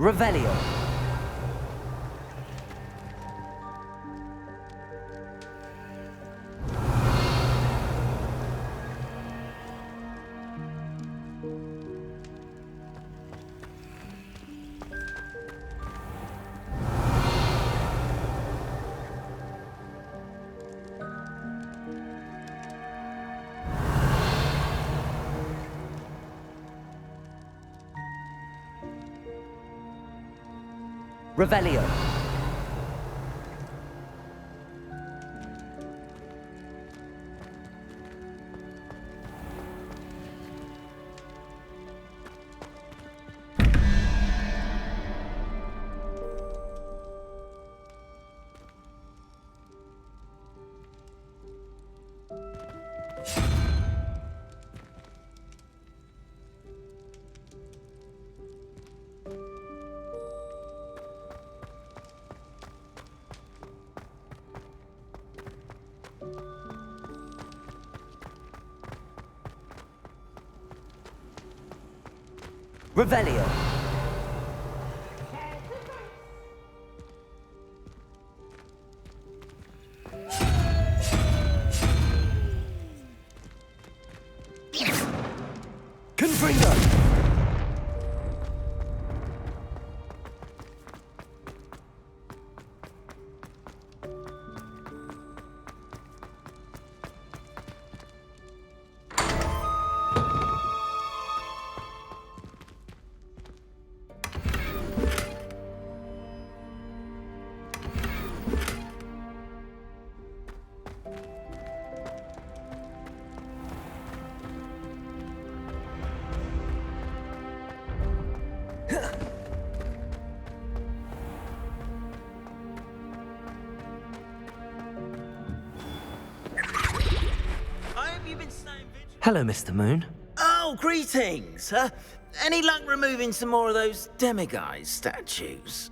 Revelio. Revelio. Revelio. Confringo. Hello, Mr. Moon. Oh, greetings. Any luck removing some more of those demiguise statues?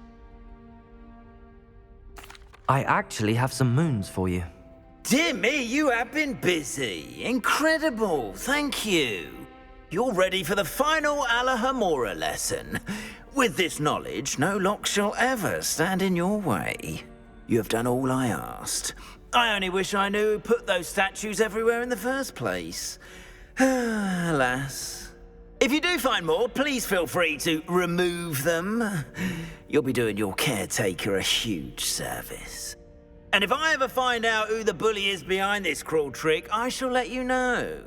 I actually have some moons for you. Dear me, you have been busy. Incredible, thank you. You're ready for the final Alahamora lesson. With this knowledge, no lock shall ever stand in your way. You have done all I asked. I only wish I knew who put those statues everywhere in the first place. Alas. If you do find more, please feel free to remove them. You'll be doing your caretaker a huge service. And if I ever find out who the bully is behind this cruel trick, I shall let you know.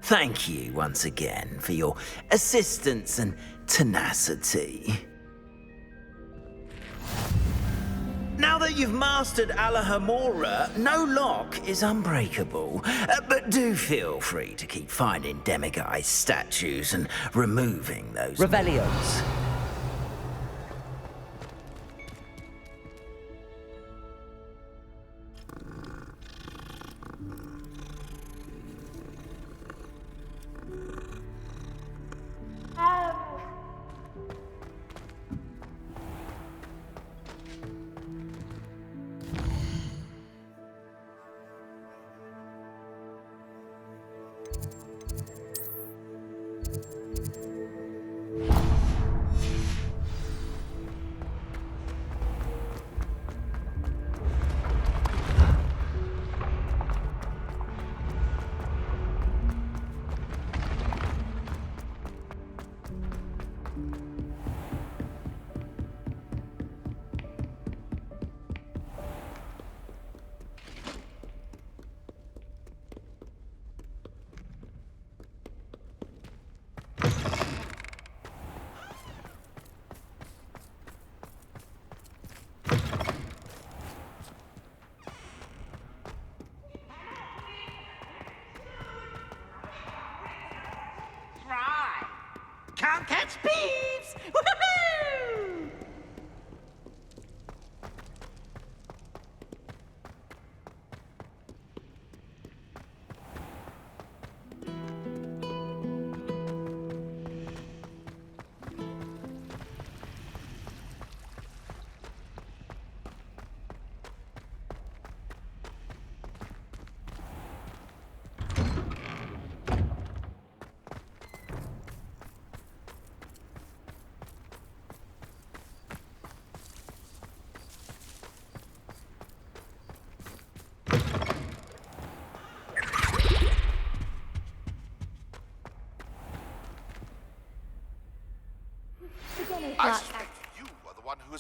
Thank you once again for your assistance and tenacity. Now that you've mastered Alahamora, no lock is unbreakable. But do feel free to keep finding demiguise statues and removing those... Revelios. Can't catch thieves! Woohoo!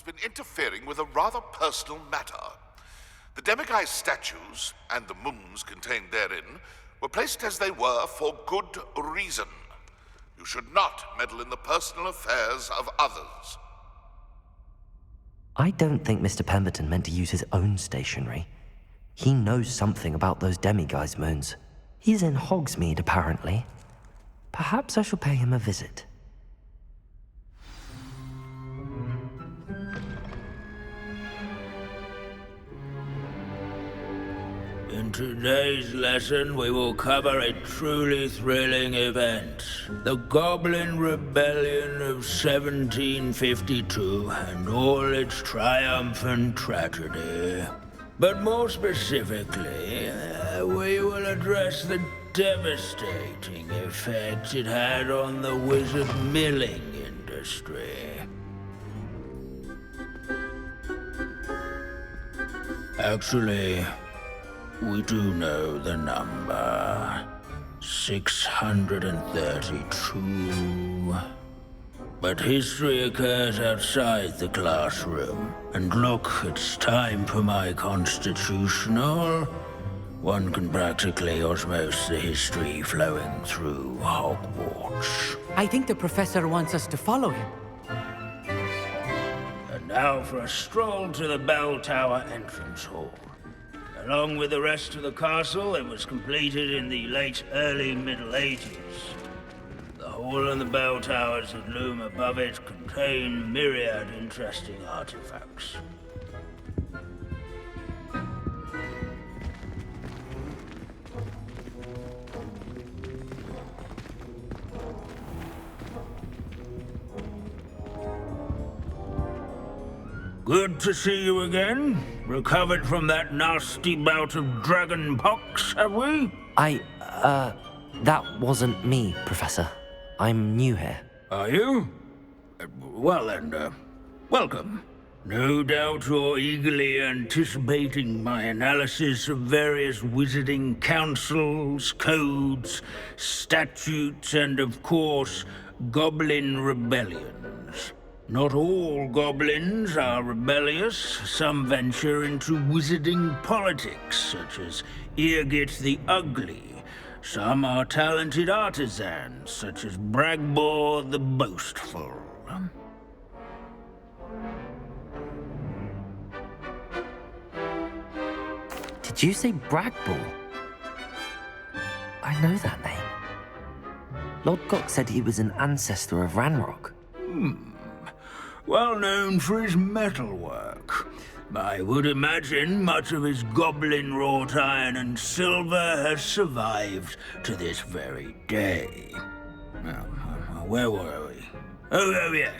has been interfering with a rather personal matter. The demiguise statues, and the moons contained therein, were placed as they were for good reason. You should not meddle in the personal affairs of others. I don't think Mr. Pemberton meant to use his own stationery. He knows something about those demiguise moons. He's in Hogsmeade, apparently. Perhaps I shall pay him a visit. In today's lesson, we will cover a truly thrilling event. The Goblin Rebellion of 1752 and all its triumphant tragedy. But more specifically, we will address the devastating effect it had on the wizard milling industry. Actually, we do know the number. 632. But history occurs outside the classroom. And look, it's time for my constitutional. One can practically osmose the history flowing through Hogwarts. I think the professor wants us to follow him. And now for a stroll to the Bell Tower entrance hall. Along with the rest of the castle, it was completed in the early Middle Ages. The hall and the bell towers that loom above it contain myriad interesting artifacts. Good to see you again. Recovered from that nasty bout of dragon pox, have we? That wasn't me, Professor. I'm new here. Are you? Well then, welcome. No doubt you're eagerly anticipating my analysis of various wizarding councils, codes, statutes, and of course, goblin rebellions. Not all goblins are rebellious. Some venture into wizarding politics, such as Eargit the Ugly. Some are talented artisans, such as Bragbor the Boastful. Did you say Bragball? I know that name. Lodgok said he was an ancestor of Ranrock. Well known for his metalwork. I would imagine much of his goblin-wrought iron and silver has survived to this very day. Now, where were we? Oh yes.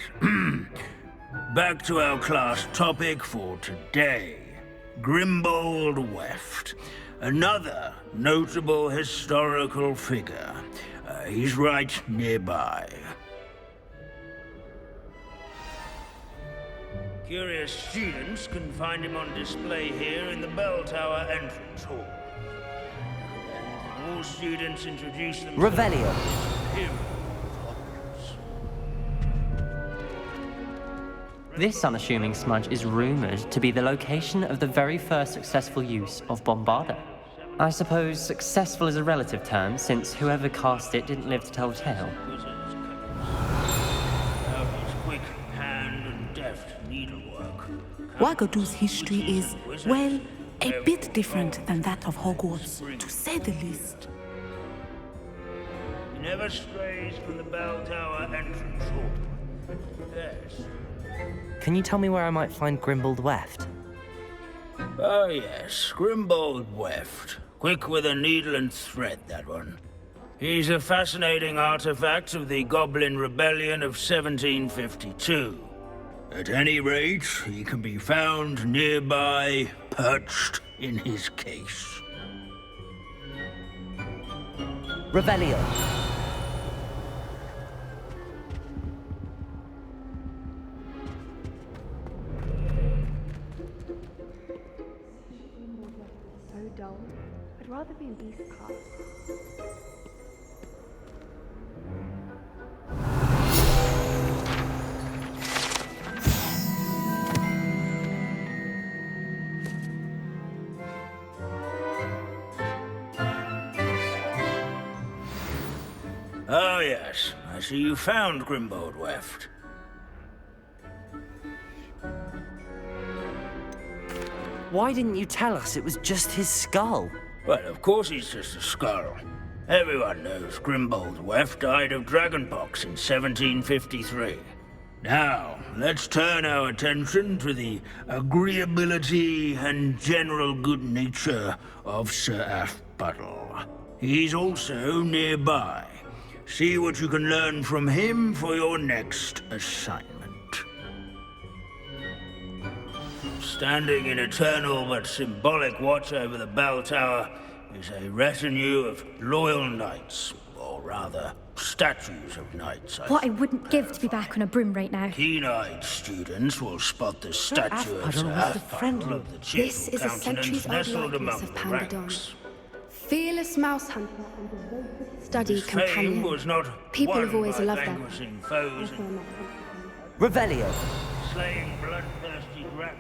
Back to our class topic for today. Grimbold Weft. Another notable historical figure. He's right nearby. Curious students can find him on display here in the Bell Tower entrance hall. All students introduce themselves. Revelio. This unassuming smudge is rumored to be the location of the very first successful use of Bombarda. I suppose successful is a relative term, since whoever cast it didn't live to tell the tale. Wagadu's history is, well, a bit different than that of Hogwarts, to say the least. He never strays from the Bell Tower entrance hall. Yes. Can you tell me where I might find Grimbold Weft? Oh yes, Grimbold Weft. Quick with a needle and thread, that one. He's a fascinating artifact of the Goblin Rebellion of 1752. At any rate, he can be found nearby, perched in his case. Revelio. So dull. I'd rather be in Beast class. Oh, yes. I see you found Grimbold Weft. Why didn't you tell us it was just his skull? Well, of course he's just a skull. Everyone knows Grimbold Weft died of dragonpox in 1753. Now, let's turn our attention to the agreeability and general good nature of Sir Athpuddle. He's also nearby. See what you can learn from him for your next assignment. Standing in eternal but symbolic watch over the bell tower is a retinue of loyal knights, or rather, statues of knights. What I wouldn't give to be back on a broom right now. Keen-eyed students will spot the statue of Sir Athpuddle of the This cheerful is a countenance centuries-old nestled likeness among of the Pandadon. ranks. Fearless mouse hunter and devoted study His fame companion. was not People won have always by loved them. vanquishing foes and Revelio. slaying bloodthirsty dragons.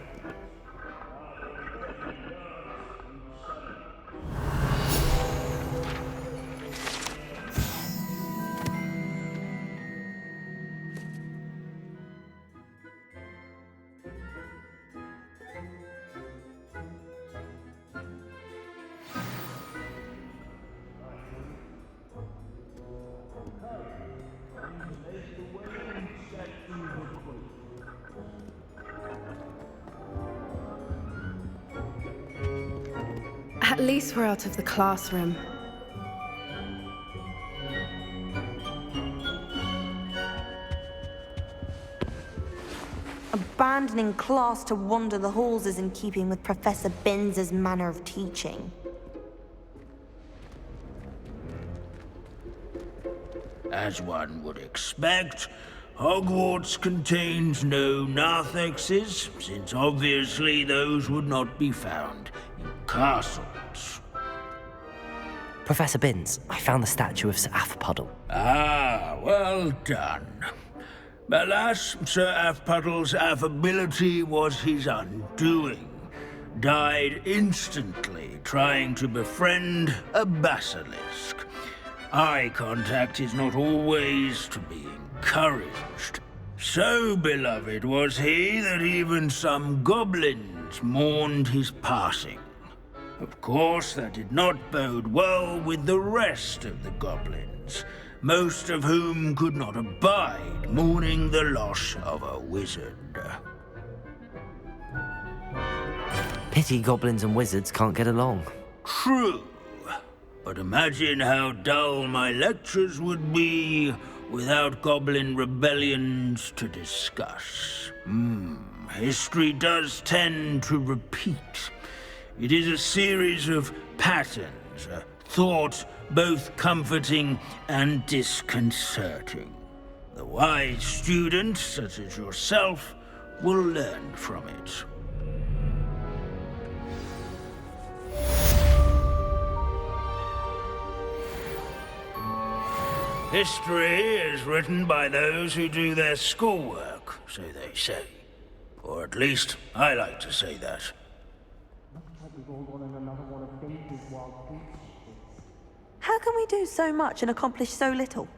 At least we're out of the classroom. Abandoning class to wander the halls is in keeping with Professor Binns' manner of teaching. As one would expect, Hogwarts contains no narthexes, since obviously those would not be found in castles. Professor Binns, I found the statue of Sir Athpuddle. Ah, well done. Alas, Sir Athpuddle's affability was his undoing. Died instantly trying to befriend a basilisk. Eye contact is not always to be encouraged. So beloved was he that even some goblins mourned his passing. Of course, that did not bode well with the rest of the goblins, most of whom could not abide mourning the loss of a wizard. Pity goblins and wizards can't get along. True, but imagine how dull my lectures would be without goblin rebellions to discuss. History does tend to repeat. It is a series of patterns, a thought both comforting and disconcerting. The wise student, such as yourself, will learn from it. History is written by those who do their schoolwork, so they say. Or at least, I like to say that. How can we do so much and accomplish so little?